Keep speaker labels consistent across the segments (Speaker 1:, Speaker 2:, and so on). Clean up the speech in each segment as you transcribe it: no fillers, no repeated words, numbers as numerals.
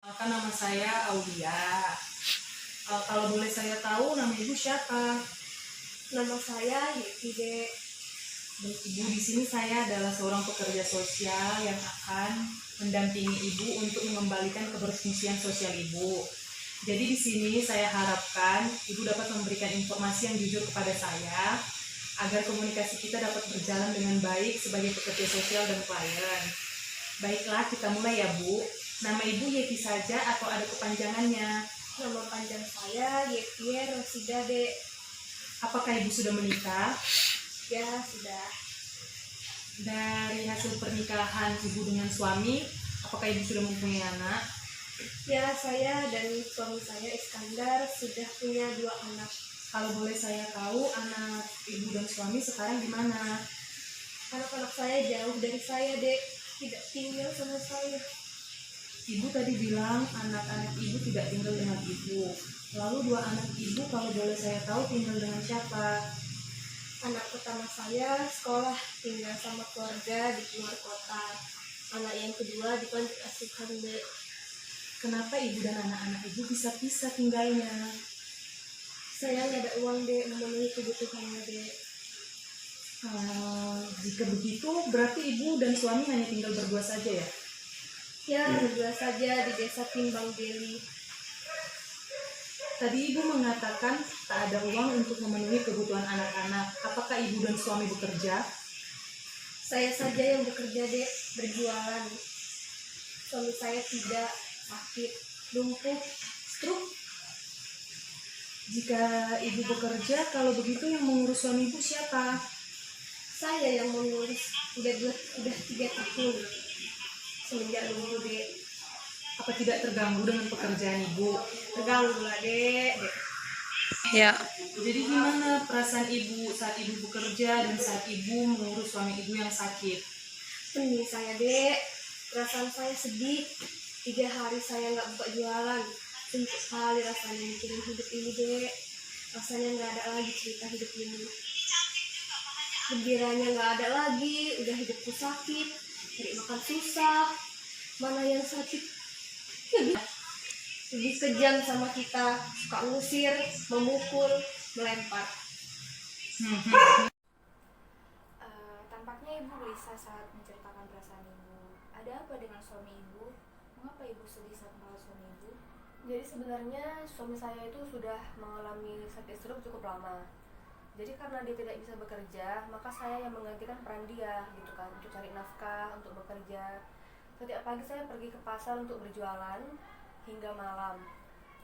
Speaker 1: Nama saya Aulia. Kalau boleh saya tahu nama ibu siapa?
Speaker 2: Nama saya Yeti Dek.
Speaker 1: Baik, ibu, di sini saya adalah seorang pekerja sosial yang akan mendampingi ibu untuk mengembalikan keberfungsian sosial ibu. Jadi di sini saya harapkan ibu dapat memberikan informasi yang jujur kepada saya agar komunikasi kita dapat berjalan dengan baik sebagai pekerja sosial dan klien. Baiklah, kita mulai ya Bu. Nama ibu Yeti saja atau ada kepanjangannya?
Speaker 2: Nama panjang saya Yeti Rosida Dek.
Speaker 1: Apakah ibu sudah menikah?
Speaker 2: Ya, sudah.
Speaker 1: Dari hasil pernikahan ibu dengan suami, apakah ibu sudah mempunyai anak?
Speaker 2: Ya, saya dan suami saya Iskandar sudah punya 2 anak.
Speaker 1: Kalau boleh saya tahu, anak ibu dan suami sekarang di mana?
Speaker 2: Anak-anak saya jauh dari saya, Dek. Tidak tinggal sama saya.
Speaker 1: Ibu tadi bilang anak-anak ibu tidak tinggal dengan ibu. Lalu 2 anak ibu kalau boleh saya tahu tinggal dengan siapa?
Speaker 2: Anak pertama saya sekolah tinggal sama keluarga di luar kota. Anak yang kedua di panti asuhan, Dek.
Speaker 1: Kenapa ibu dan anak-anak ibu bisa pisah tinggalnya?
Speaker 2: Saya nggak ada uang, Dek, memenuhi kebutuhannya, Dek.
Speaker 1: Jika begitu, berarti ibu dan suami hanya tinggal berdua saja ya?
Speaker 2: Ya, berdua saja di desa Timbang Deli.
Speaker 1: Tadi ibu mengatakan tak ada uang untuk memenuhi kebutuhan anak-anak. Apakah ibu dan suami bekerja?
Speaker 2: Saya saja yang bekerja, Dek, berjualan. Suami saya tidak, sakit, lumpuh, stroke.
Speaker 1: Jika ibu bekerja, kalau begitu yang mengurus suami ibu siapa?
Speaker 2: Saya yang mengurus udah 3 tahun semenjak lumpuh, Dek.
Speaker 1: Apa tidak terganggu dengan pekerjaan ibu?
Speaker 2: Terganggu lah, Dek.
Speaker 1: Ya. Jadi gimana perasaan ibu saat ibu bekerja dan saat ibu mengurus suami ibu yang sakit?
Speaker 2: Pening saya, Dek. Perasaan saya sedih. 3 hari saya nggak buka jualan. Suntuk kali rasanya mikirin hidup ini, Dek. Rasanya nggak ada lagi cerita hidup ini. Gembiranya nggak ada lagi. Udah hidupku sakit, cari makan susah. Mana yang sakit lebih kejam sama kita, suka ngusir, memukul, melempar.
Speaker 3: Tampaknya ibu gelisah saat menceritakan perasaan ibu. Ada apa dengan suami ibu? Mengapa ibu sedih saat melihat suami ibu?
Speaker 2: Jadi sebenarnya suami saya itu sudah mengalami sakit stroke cukup lama. Jadi karena dia tidak bisa bekerja, maka saya yang menggantikan peran dia gitu kan, untuk cari nafkah, untuk bekerja. Setiap pagi saya pergi ke pasar untuk berjualan hingga malam.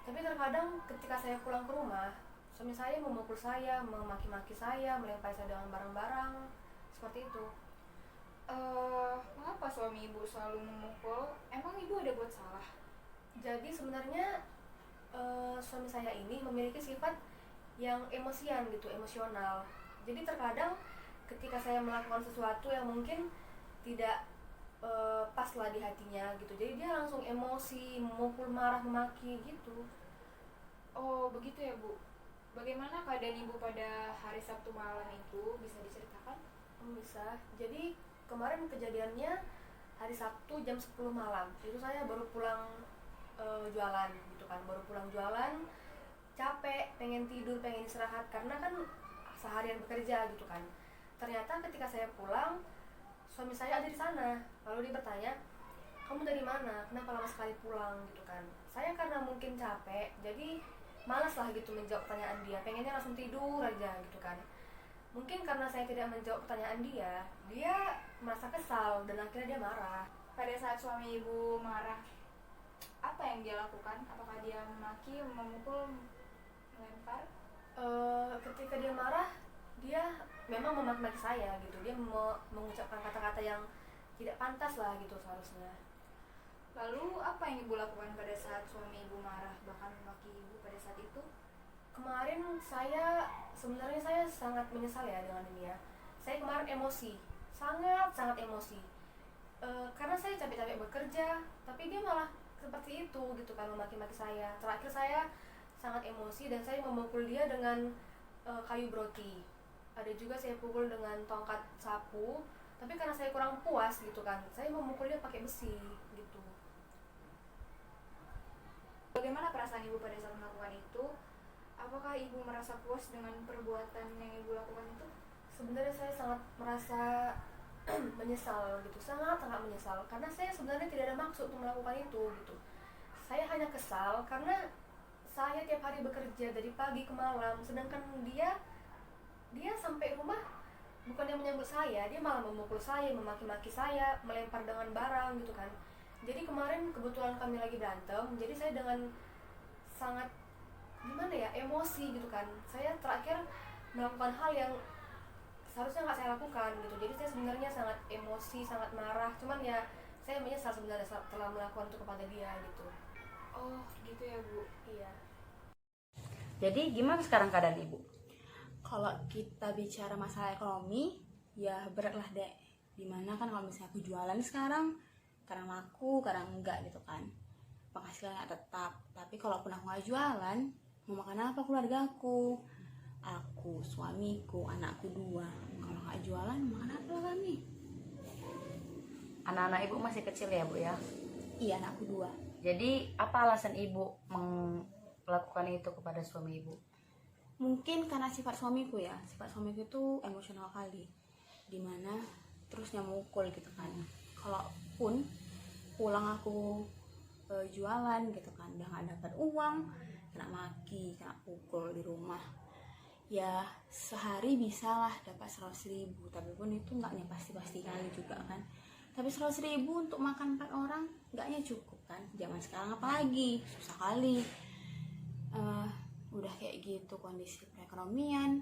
Speaker 2: Tapi terkadang ketika saya pulang ke rumah, suami saya memukul saya, memaki-maki saya, melempari saya dengan barang-barang seperti itu.
Speaker 3: Mengapa suami ibu selalu memukul? Emang ibu ada buat salah?
Speaker 2: Jadi sebenarnya suami saya ini memiliki sifat yang emosian gitu, emosional. Jadi terkadang ketika saya melakukan sesuatu yang mungkin tidak pas lah di hatinya gitu, jadi dia langsung emosi, memukul, marah, memaki gitu.
Speaker 3: Oh, begitu ya, Bu. Bagaimana keadaan ibu pada hari Sabtu malam itu? Bisa diceritakan?
Speaker 2: Bisa. Jadi kemarin kejadiannya hari Sabtu jam 10 malam. Itu saya baru pulang jualan gitu kan, baru pulang jualan, capek, pengen tidur, pengen istirahat karena kan seharian bekerja gitu kan. Ternyata ketika saya pulang, suami saya ada di sana. Lalu dia bertanya, "Kamu dari mana? Kenapa lama sekali pulang?" gitu kan. Saya karena mungkin capek, jadi malas lah gitu menjawab pertanyaan dia. Pengennya langsung tidur aja gitu kan. Mungkin karena saya tidak menjawab pertanyaan dia, dia merasa kesal dan akhirnya dia marah.
Speaker 3: Pada saat suami ibu marah, apa yang dia lakukan? Apakah dia memaki, memukul, melempar?
Speaker 2: Ketika dia marah, dia memang memaki-maki saya gitu. Dia mengucapkan kata-kata yang tidak pantas lah gitu seharusnya.
Speaker 3: Lalu apa yang ibu lakukan pada saat suami ibu marah, bahkan memaki ibu pada saat itu?
Speaker 2: Kemarin sebenarnya saya sangat menyesal ya dengan ini ya. Saya kemarin emosi, sangat emosi. Karena saya capek-capek bekerja, tapi dia malah seperti itu gitu kan, memaki-maki saya. Terakhir saya sangat emosi dan saya memukul dia dengan kayu broti. Ada juga saya pukul dengan tongkat sapu, tapi karena saya kurang puas gitu kan, saya memukul dia pakai besi gitu.
Speaker 3: Bagaimana perasaan ibu pada saat melakukan itu? Apakah ibu merasa puas dengan perbuatan yang ibu lakukan itu?
Speaker 2: Sebenarnya saya sangat merasa menyesal gitu, sangat menyesal, karena saya sebenarnya tidak ada maksud untuk melakukan itu gitu. Saya hanya kesal karena saya tiap hari bekerja dari pagi ke malam, sedangkan dia sampai rumah bukannya menyambut saya, dia malah memukul saya, memaki-maki saya, melempar dengan barang gitu kan. Jadi kemarin kebetulan kami lagi berantem, jadi saya dengan sangat gimana ya, emosi gitu kan. Saya terakhir melakukan hal yang seharusnya nggak saya lakukan gitu. Jadi saya sebenarnya sangat emosi, sangat marah, cuman ya saya menyesal sebenarnya telah melakukan itu kepada dia gitu.
Speaker 3: Oh gitu ya Bu.
Speaker 2: Iya.
Speaker 4: Jadi gimana sekarang keadaan ibu?
Speaker 5: Kalau kita bicara masalah ekonomi, ya berat lah dek. Dimana kan kalau misalnya aku jualan sekarang, kadang laku, kadang enggak gitu kan. Penghasilannya tetap. Tapi kalaupun aku nggak jualan, mau makan apa keluarga aku? Aku, suamiku, anakku 2. Kalau nggak jualan, makan apa lah kami?
Speaker 4: Anak-anak ibu masih kecil ya bu ya?
Speaker 5: Iya, anakku 2.
Speaker 4: Jadi apa alasan ibu melakukan itu kepada suami ibu?
Speaker 5: Mungkin karena sifat suamiku ya. Sifat suamiku itu emosional kali. Dimana terus nyamukul gitu kan. Kalaupun pulang aku jualan gitu kan, udah gak dapat uang, kena maki, kena pukul di rumah, ya sehari bisalah dapat 100.000, tapi pun itu nggaknya pasti kali juga kan. Tapi 100.000 untuk makan 4 orang nggaknya cukup kan, zaman sekarang apalagi susah kali. Udah kayak gitu kondisi perekonomian,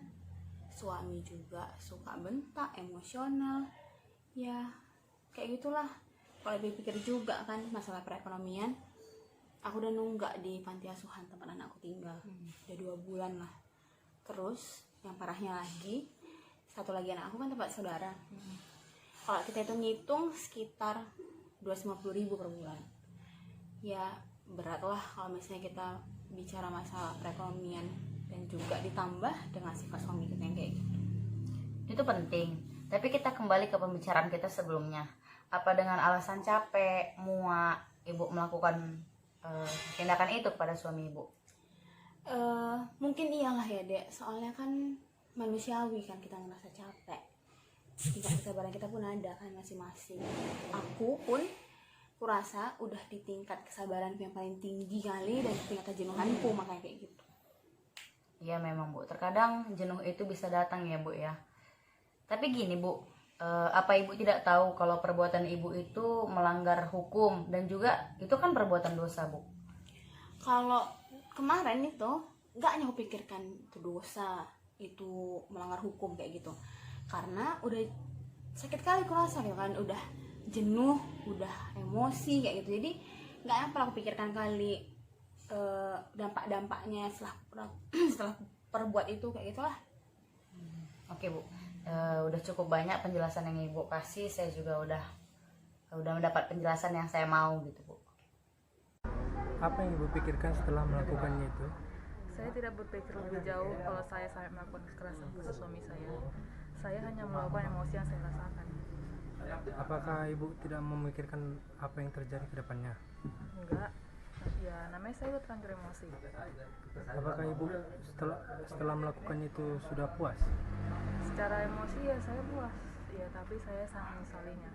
Speaker 5: suami juga suka bentak, emosional, ya kayak gitulah. Kalau dipikir juga kan masalah perekonomian, aku udah nunggak di panti asuhan tempat anakku tinggal, udah 2 bulan lah. Terus yang parahnya lagi, satu lagi anak aku kan tempat saudara. Kalau kita ngitung sekitar 250.000 per bulan. Ya berat lah kalau misalnya kita bicara masalah perekonomian, dan juga ditambah dengan sifat suami kita yang kayak gitu.
Speaker 4: Itu penting. Tapi kita kembali ke pembicaraan kita sebelumnya. Apa dengan alasan capek, muak, ibu melakukan tindakan itu kepada suami ibu?
Speaker 5: Mungkin iyalah ya dek, soalnya kan manusiawi kan kita ngerasa capek. Tingkat kesabaran kita pun ada kan masing-masing. Aku pun kurasa udah di tingkat kesabaran yang paling tinggi kali, dan tingkat kejenuhanku makanya kayak gitu.
Speaker 4: Iya memang bu, terkadang jenuh itu bisa datang ya bu ya. Tapi gini bu, apa ibu tidak tahu kalau perbuatan ibu itu melanggar hukum, dan juga itu kan perbuatan dosa bu?
Speaker 5: Kalau kemarin itu nggak aku pikirkan itu dosa, itu melanggar hukum kayak gitu, karena udah sakit kali kurasa gitu kan, udah jenuh, udah emosi kayak gitu. Jadi nggak apa aku pikirkan kali dampak-dampaknya setelah perbuat itu kayak gitulah.
Speaker 4: Oke bu, udah cukup banyak penjelasan yang ibu kasih. Saya juga udah mendapat penjelasan yang saya mau gitu bu.
Speaker 6: Apa yang ibu pikirkan setelah melakukannya itu?
Speaker 1: Saya tidak berpikir lebih jauh kalau saya sampai melakukan kekerasan ke suami saya. Saya hanya melakukan emosi yang saya rasakan.
Speaker 6: Apakah ibu tidak memikirkan apa yang terjadi ke depannya?
Speaker 1: Enggak, ya namanya saya udah terlanjur emosi.
Speaker 6: Apakah ibu setelah melakukannya itu sudah puas?
Speaker 1: Secara emosi ya saya puas, ya tapi saya sangat menyesalinya.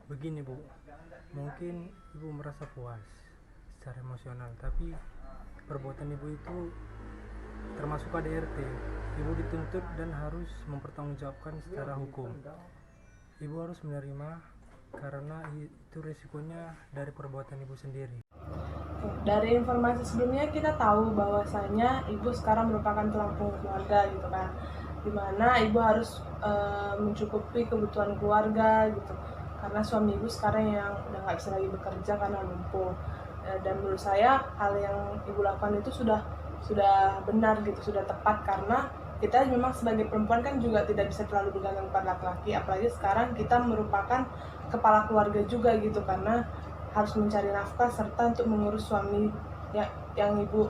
Speaker 6: Begini bu, mungkin ibu merasa puas secara emosional, tapi perbuatan ibu itu termasuk KDRT. Ibu dituntut dan harus mempertanggungjawabkan secara hukum. Ibu harus menerima karena itu resikonya dari perbuatan ibu sendiri.
Speaker 7: Dari informasi sebelumnya kita tahu bahwasanya ibu sekarang merupakan tulang punggung keluarga gitu kan, dimana ibu harus mencukupi kebutuhan keluarga gitu, karena suami ibu sekarang yang udah nggak bisa lagi bekerja karena lumpuh. Dan menurut saya hal yang ibu lakukan itu sudah benar gitu, sudah tepat, karena kita memang sebagai perempuan kan juga tidak bisa terlalu bergantung pada laki-laki, apalagi sekarang kita merupakan kepala keluarga juga gitu, karena harus mencari nafkah serta untuk mengurus suami yang ibu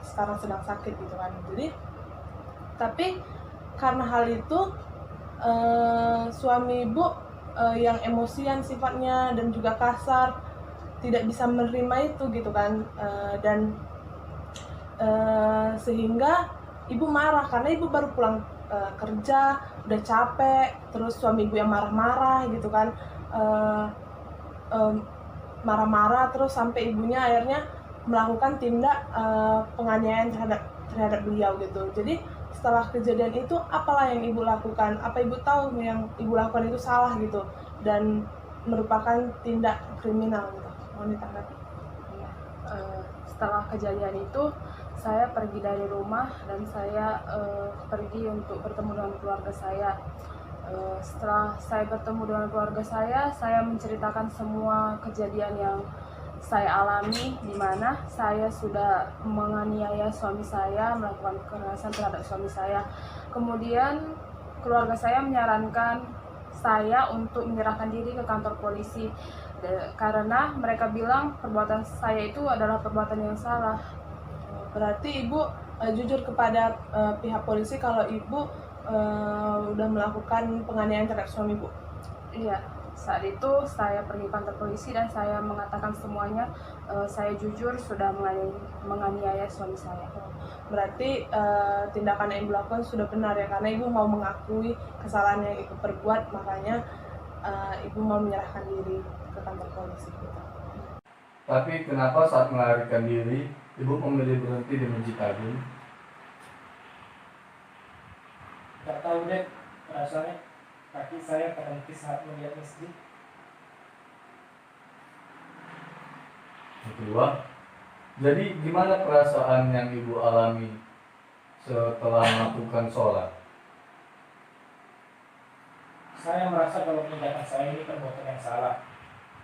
Speaker 7: sekarang sedang sakit gitu kan. Jadi tapi karena hal itu suami ibu yang emosian sifatnya dan juga kasar, tidak bisa menerima itu gitu kan. Dan sehingga ibu marah karena ibu baru pulang kerja, udah capek, terus suami ibu yang marah-marah gitu kan. Marah-marah terus sampai ibunya akhirnya melakukan tindak penganiayaan terhadap beliau gitu. Jadi setelah kejadian itu apalah yang ibu lakukan? Apa ibu tahu yang ibu lakukan itu salah gitu dan merupakan tindak kriminal gitu? Mohon ditanggapi.
Speaker 8: Setelah kejadian itu saya pergi dari rumah dan saya pergi untuk bertemu dengan keluarga saya. Setelah saya bertemu dengan keluarga saya menceritakan semua kejadian yang saya alami, di mana saya sudah menganiaya suami saya, melakukan kekerasan terhadap suami saya. Kemudian keluarga saya menyarankan saya untuk menyerahkan diri ke kantor polisi karena mereka bilang perbuatan saya itu adalah perbuatan yang salah.
Speaker 7: Berarti ibu jujur kepada pihak polisi kalau ibu udah melakukan penganiayaan terhadap suami ibu?
Speaker 8: Iya, saat itu saya pergi kantor polisi dan saya mengatakan semuanya. Saya jujur sudah menganiaya suami saya.
Speaker 7: Berarti tindakan yang ibu lakukan sudah benar ya, karena ibu mau mengakui kesalahan yang ibu perbuat, makanya ibu mau menyerahkan diri ke kantor polisi gitu.
Speaker 9: Tapi kenapa saat melarikan diri, ibu memilih berhenti di Masjid Agung?
Speaker 6: Tak tahu deh, rasanya kaki saya terhenti saat melihat masjid.
Speaker 9: Yang kedua, jadi gimana perasaan yang ibu alami setelah melakukan sholat?
Speaker 6: Saya merasa kalau tindakan saya ini perbuatan yang salah.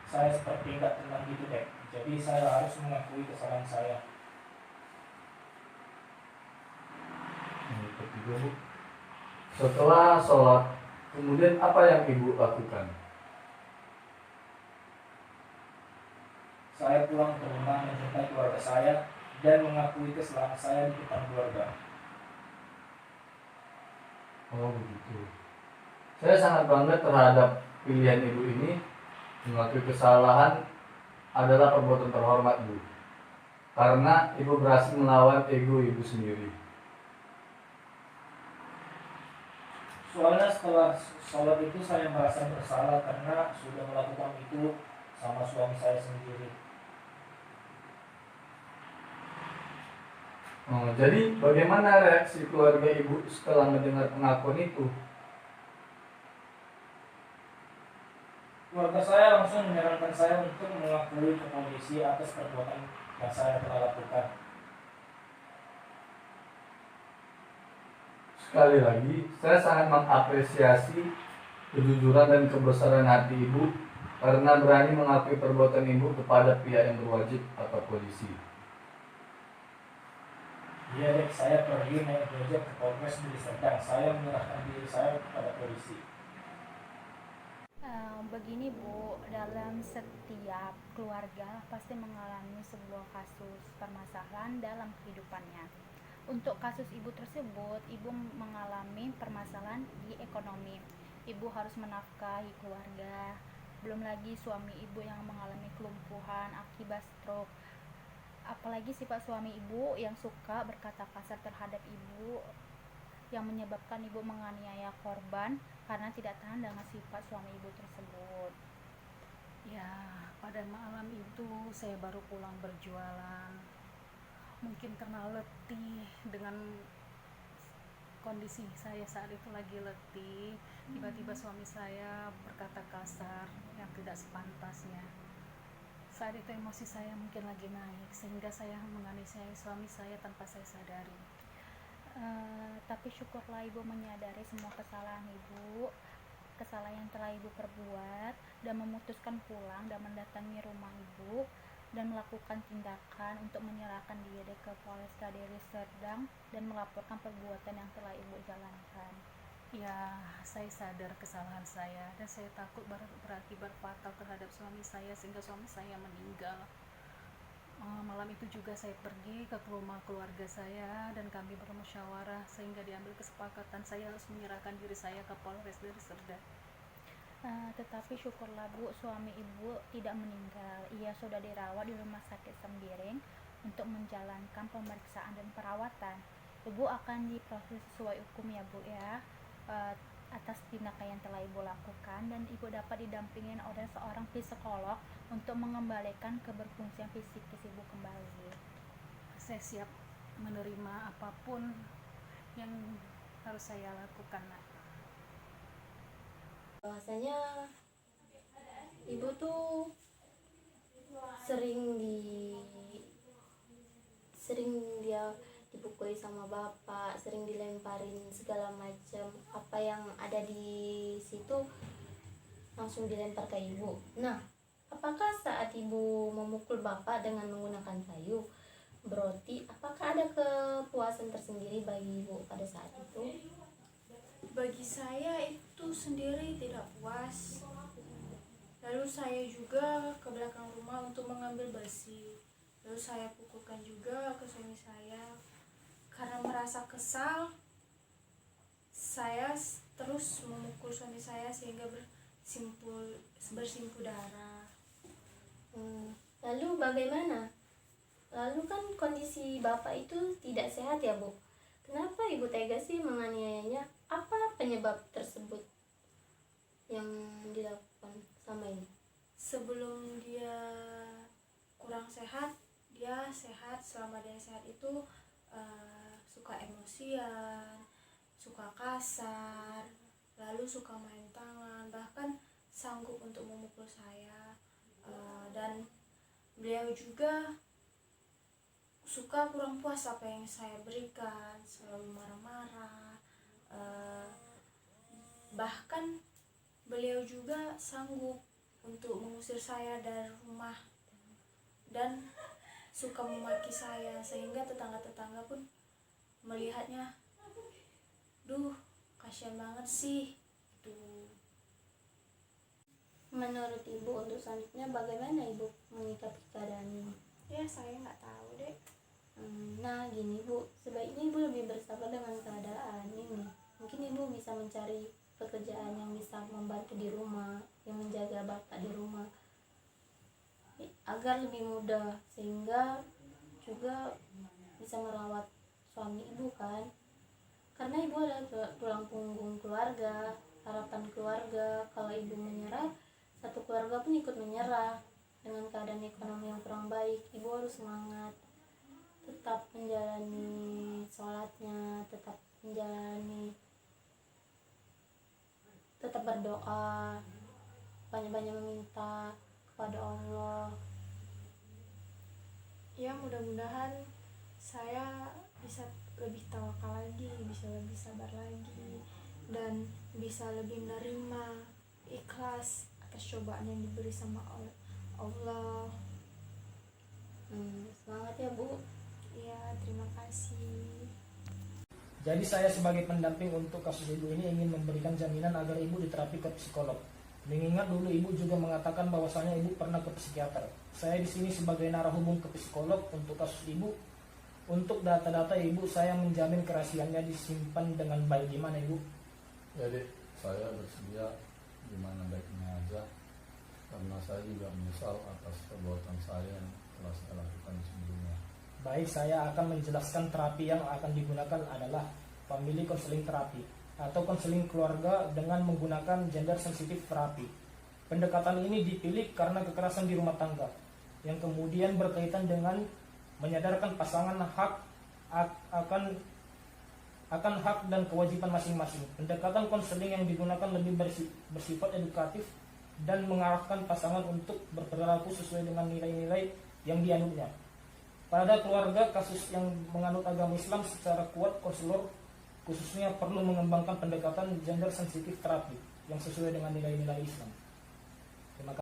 Speaker 6: Saya seperti nggak tenang gitu deh. Jadi saya harus mengakui kesalahan saya.
Speaker 9: Yang ketiga, Bu, setelah sholat, kemudian apa yang ibu lakukan?
Speaker 6: Saya pulang ke rumah menjumpai keluarga saya dan mengakui kesalahan saya di depan keluarga.
Speaker 9: Oh begitu. Saya sangat bangga terhadap pilihan ibu ini. Mengakui kesalahan adalah perbuatan terhormat, Bu. Karena ibu berhasil melawan ego ibu sendiri.
Speaker 6: Soalnya setelah sholat itu saya merasa bersalah karena sudah melakukan itu sama suami saya sendiri.
Speaker 9: Jadi bagaimana reaksi keluarga ibu setelah mendengar pengakuan itu?
Speaker 6: Keluarga saya langsung menyarankan saya untuk mengakui ke polisi atas perbuatan yang saya telah lakukan.
Speaker 9: Sekali lagi, saya sangat mengapresiasi kejujuran dan kebesaran hati ibu karena berani mengakui perbuatan ibu kepada pihak yang berwajib atau polisi.
Speaker 6: Iya dek, saya pergi naik gojek ke Polres Deli Serdang. Saya menyerahkan diri saya kepada polisi.
Speaker 3: Begini Bu, dalam setiap keluarga pasti mengalami sebuah kasus permasalahan dalam kehidupannya. Untuk kasus ibu tersebut, ibu mengalami permasalahan di ekonomi. Ibu harus menafkahi keluarga. Belum lagi suami ibu yang mengalami kelumpuhan akibat stroke. Apalagi sifat suami ibu yang suka berkata kasar terhadap ibu, yang menyebabkan ibu menganiaya korban karena tidak tahan dengan sifat suami ibu tersebut.
Speaker 10: Ya, pada malam itu saya baru pulang berjualan. Mungkin karena letih dengan kondisi saya saat itu lagi letih, tiba-tiba suami saya berkata kasar yang tidak sepantasnya. Saat itu emosi saya mungkin lagi naik sehingga saya menganiaya suami saya tanpa saya sadari.
Speaker 3: Tapi syukurlah ibu menyadari semua kesalahan ibu, kesalahan yang telah ibu perbuat, dan memutuskan pulang dan mendatangi rumah ibu dan melakukan tindakan untuk menyerahkan diri ke Polresta Deli Serdang dan melaporkan perbuatan yang telah ibu jalankan.
Speaker 10: Ya, saya sadar kesalahan saya dan saya takut berakibat fatal terhadap suami saya sehingga suami saya meninggal. Malam itu juga saya pergi ke rumah keluarga saya dan kami bermusyawarah sehingga diambil kesepakatan saya harus menyerahkan diri saya ke Polres Deli Serdang.
Speaker 3: Tetapi syukurlah Bu, suami Ibu tidak meninggal. Ia sudah dirawat di rumah sakit Sembiring untuk menjalankan pemeriksaan dan perawatan. Ibu akan diproses sesuai hukum ya Bu ya, atas tindakan yang telah Ibu lakukan, dan Ibu dapat didampingin oleh seorang psikolog untuk mengembalikan keberfungsian psikis Ibu kembali.
Speaker 10: Saya siap menerima apapun yang harus saya lakukan, Nak.
Speaker 11: Bahwasanya ibu tuh sering dia dipukuli sama bapak, sering dilemparin segala macam, apa yang ada di situ langsung dilempar ke ibu. Nah, apakah saat ibu memukul bapak dengan menggunakan kayu, berarti apakah ada kepuasan tersendiri bagi ibu pada saat itu?
Speaker 12: Bagi saya itu sendiri tidak puas. Lalu saya juga ke belakang rumah untuk mengambil besi. Lalu saya pukulkan juga ke suami saya. Karena merasa kesal, saya terus memukul suami saya sehingga bersimpuh darah.
Speaker 11: Lalu bagaimana? Lalu kan kondisi bapak itu tidak sehat ya Bu? Kenapa ibu tega sih menganiayanya? Apa penyebab tersebut yang dilakukan sama ini?
Speaker 12: Sebelum dia kurang sehat, dia sehat. Selama dia sehat itu suka emosian, suka kasar, lalu suka main tangan, bahkan sanggup untuk memukul saya. Dan beliau juga suka kurang puas apa yang saya berikan, selalu marah-marah. Bahkan beliau juga sanggup untuk mengusir saya dari rumah dan suka memaki saya, sehingga tetangga-tetangga pun melihatnya, duh kasihan banget sih gitu.
Speaker 11: Menurut ibu untuk selanjutnya bagaimana ibu menyikapi keadaan ini?
Speaker 12: Ya saya nggak tahu deh.
Speaker 11: Nah gini Bu, sebaiknya ibu lebih bersabar dengan keadaan ini. Mungkin ibu bisa mencari pekerjaan yang bisa membantu di rumah, yang menjaga bapak di rumah, agar lebih mudah, sehingga juga bisa merawat suami ibu kan. Karena ibu adalah tulang punggung keluarga, harapan keluarga. Kalau ibu menyerah, satu keluarga pun ikut menyerah. Dengan keadaan ekonomi yang kurang baik, ibu harus semangat, tetap menjalani sholatnya, tetap berdoa, banyak-banyak meminta kepada Allah.
Speaker 12: Ya mudah-mudahan saya bisa lebih tawakal lagi, bisa lebih sabar lagi, dan bisa lebih menerima, ikhlas atas cobaan yang diberi sama Allah.
Speaker 11: Semangat ya Bu.
Speaker 12: Ya, terima kasih.
Speaker 13: Jadi saya sebagai pendamping untuk kasus ibu ini ingin memberikan jaminan agar ibu diterapi ke psikolog. Mengingat dulu ibu juga mengatakan bahwasanya ibu pernah ke psikiater. Saya di sini sebagai narahubung ke psikolog untuk kasus ibu. Untuk data-data ibu saya menjamin kerahasiaannya disimpan dengan baik. Gimana ibu?
Speaker 9: Jadi saya bersedia gimana baiknya aja, karena saya juga menyesal atas perbuatan saya yang telah saya lakukan sebelumnya.
Speaker 13: Baik, saya akan menjelaskan terapi yang akan digunakan adalah family counseling terapi atau konseling keluarga dengan menggunakan gender sensitive terapi. Pendekatan ini dipilih karena kekerasan di rumah tangga yang kemudian berkaitan dengan menyadarkan pasangan akan hak dan kewajiban masing-masing. Pendekatan konseling yang digunakan lebih bersifat edukatif dan mengarahkan pasangan untuk berperilaku sesuai dengan nilai-nilai yang dianutnya. Pada keluarga kasus yang menganut agama Islam secara kuat, konselor khususnya perlu mengembangkan pendekatan gender sensitif terapi yang sesuai dengan nilai-nilai Islam.